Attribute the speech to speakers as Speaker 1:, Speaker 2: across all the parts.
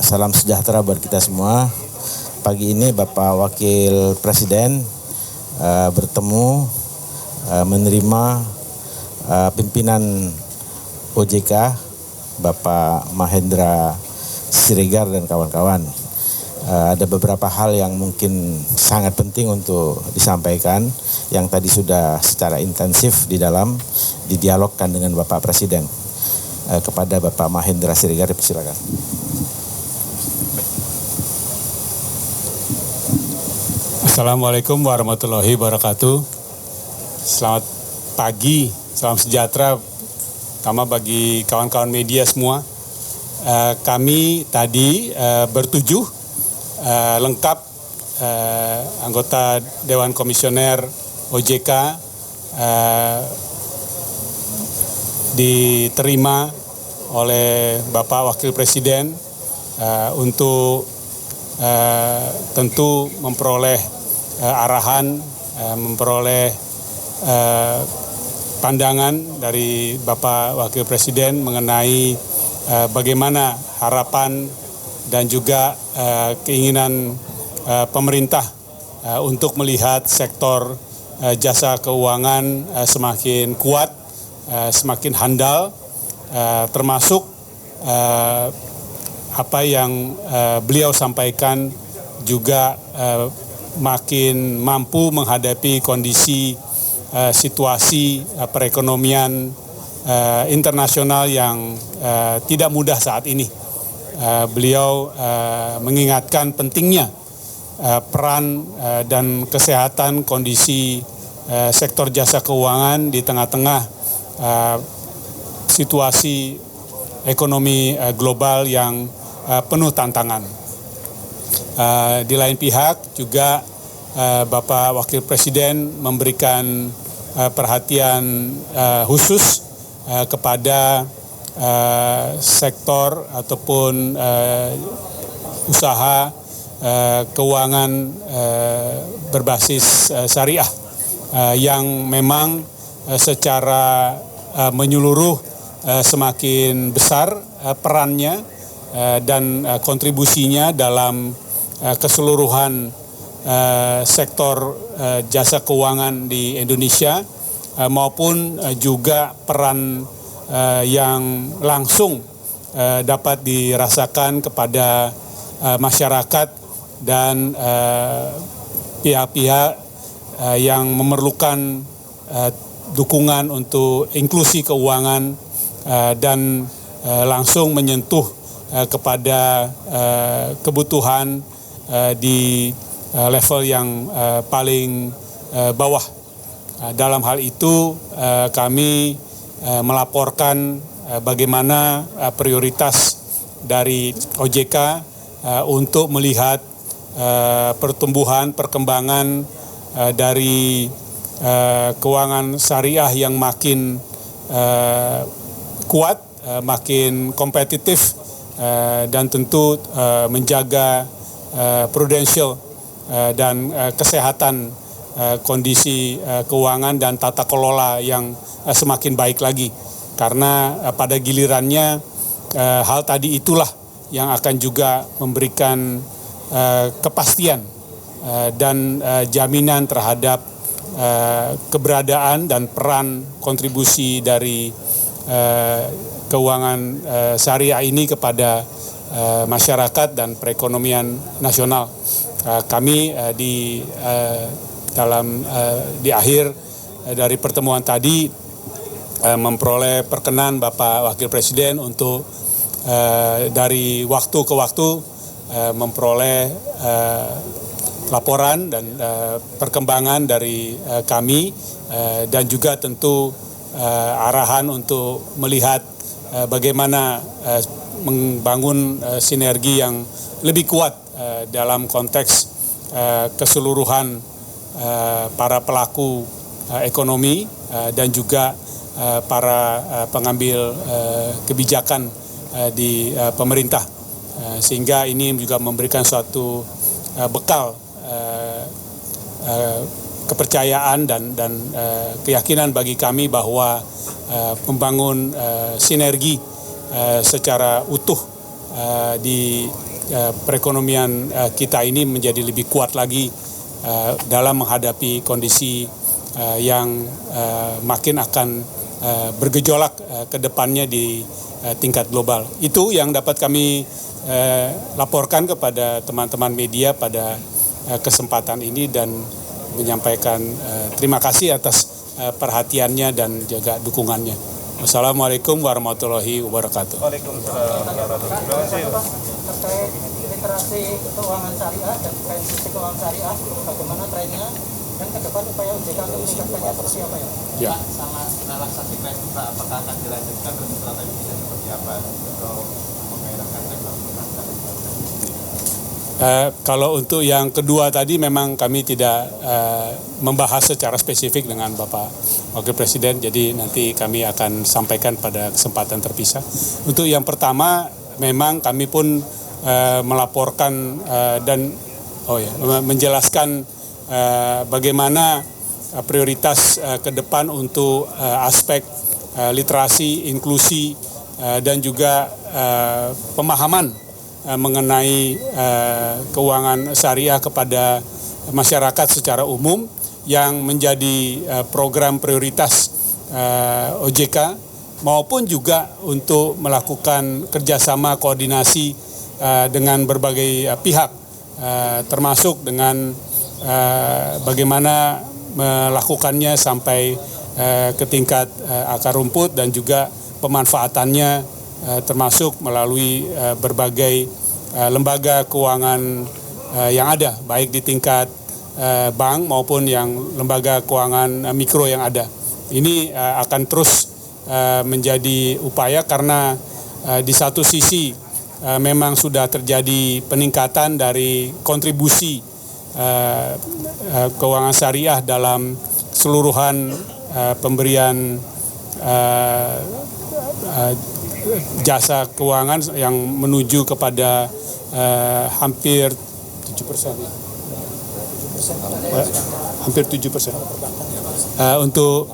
Speaker 1: Salam sejahtera buat kita semua. Pagi ini Bapak Wakil Presiden bertemu menerima pimpinan OJK Bapak Mahendra Siregar dan kawan-kawan. Ada beberapa hal yang mungkin sangat penting untuk disampaikan yang tadi sudah secara intensif didialogkan dengan Bapak Presiden. Kepada Bapak Mahendra Siregar, silakan.
Speaker 2: Assalamualaikum warahmatullahi wabarakatuh. Selamat pagi, salam sejahtera, terutama bagi kawan-kawan media semua. Kami tadi bertujuh lengkap anggota Dewan Komisioner OJK diterima oleh Bapak Wakil Presiden untuk tentu memperoleh arahan, memperoleh pandangan dari Bapak Wakil Presiden mengenai bagaimana harapan dan juga keinginan pemerintah untuk melihat sektor jasa keuangan semakin kuat, semakin handal, termasuk apa yang beliau sampaikan juga makin mampu menghadapi kondisi situasi perekonomian internasional yang tidak mudah saat ini. Beliau mengingatkan pentingnya peran dan kesehatan kondisi sektor jasa keuangan di tengah-tengah situasi ekonomi global yang penuh tantangan. Di lain pihak juga Bapak Wakil Presiden memberikan perhatian khusus kepada sektor ataupun usaha keuangan berbasis syariah yang memang secara menyeluruh semakin besar perannya dan kontribusinya dalam keseluruhan sektor jasa keuangan di Indonesia maupun juga peran yang langsung dapat dirasakan kepada masyarakat dan pihak-pihak yang memerlukan dukungan untuk inklusi keuangan dan langsung menyentuh kepada kebutuhan di level yang paling bawah. Dalam hal itu kami melaporkan bagaimana prioritas dari OJK untuk melihat pertumbuhan perkembangan dari keuangan syariah yang makin kuat, makin kompetitif, dan tentu menjaga prudensial dan kesehatan kondisi keuangan dan tata kelola yang semakin baik lagi. Karena pada gilirannya hal tadi itulah yang akan juga memberikan kepastian dan jaminan terhadap keberadaan dan peran kontribusi dari keuangan syariah ini kepada masyarakat dan perekonomian nasional. Kami di akhir dari pertemuan tadi memperoleh perkenan Bapak Wakil Presiden untuk dari waktu ke waktu memperoleh laporan dan perkembangan dari kami dan juga tentu arahan untuk melihat bagaimana membangun sinergi yang lebih kuat dalam konteks keseluruhan para pelaku ekonomi dan juga para pengambil kebijakan di pemerintah, sehingga ini juga memberikan suatu bekal kepercayaan dan keyakinan bagi kami bahwa membangun sinergi secara utuh di perekonomian kita ini menjadi lebih kuat lagi dalam menghadapi kondisi yang makin akan bergejolak ke depannya di tingkat global. Itu yang dapat kami laporkan kepada teman-teman media pada kesempatan ini dan menyampaikan terima kasih atas perhatiannya dan juga dukungannya. Wassalamualaikum warahmatullahi wabarakatuh.
Speaker 3: Waalaikumsalam warahmatullahi wabarakatuh. Terkait literasi keuangan syariah dan inklusi keuangan syariah, bagaimana trennya dan ke depan upaya OJK untuk meningkatkannya seperti apa ya?
Speaker 2: Ya.
Speaker 4: Pak, sama relaksasi PSBB Pak, apakah akan dilanjutkan dan strateginya seperti apa untuk menggairahkan sektor perbankan?
Speaker 2: Kalau untuk yang kedua tadi memang kami tidak membahas secara spesifik dengan Bapak Wakil Presiden, jadi nanti kami akan sampaikan pada kesempatan terpisah. Untuk yang pertama memang kami pun melaporkan dan menjelaskan bagaimana prioritas ke depan untuk aspek literasi, inklusi dan juga pemahaman mengenai keuangan syariah kepada masyarakat secara umum yang menjadi program prioritas OJK maupun juga untuk melakukan kerjasama koordinasi dengan berbagai pihak termasuk dengan bagaimana melakukannya sampai ke tingkat akar rumput dan juga pemanfaatannya termasuk melalui berbagai lembaga keuangan yang ada, baik di tingkat bank maupun yang lembaga keuangan mikro yang ada. Ini akan terus menjadi upaya karena di satu sisi memang sudah terjadi peningkatan dari kontribusi keuangan syariah dalam keseluruhan pemberian jasa keuangan yang menuju kepada hampir 7%. Hampir 7%. Untuk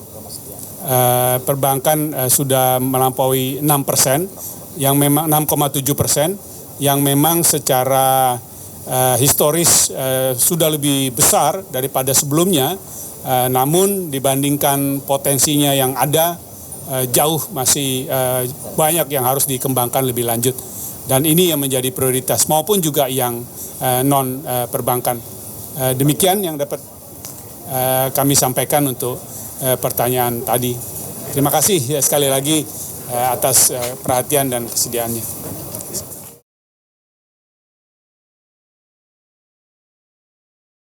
Speaker 2: perbankan sudah melampaui 6%, yang memang 6,7%, yang memang secara historis sudah lebih besar daripada sebelumnya, namun dibandingkan potensinya yang ada, jauh masih banyak yang harus dikembangkan lebih lanjut, dan ini yang menjadi prioritas maupun juga yang non perbankan. Demikian yang dapat kami sampaikan untuk pertanyaan tadi. Terima kasih sekali lagi atas perhatian dan kesediaannya.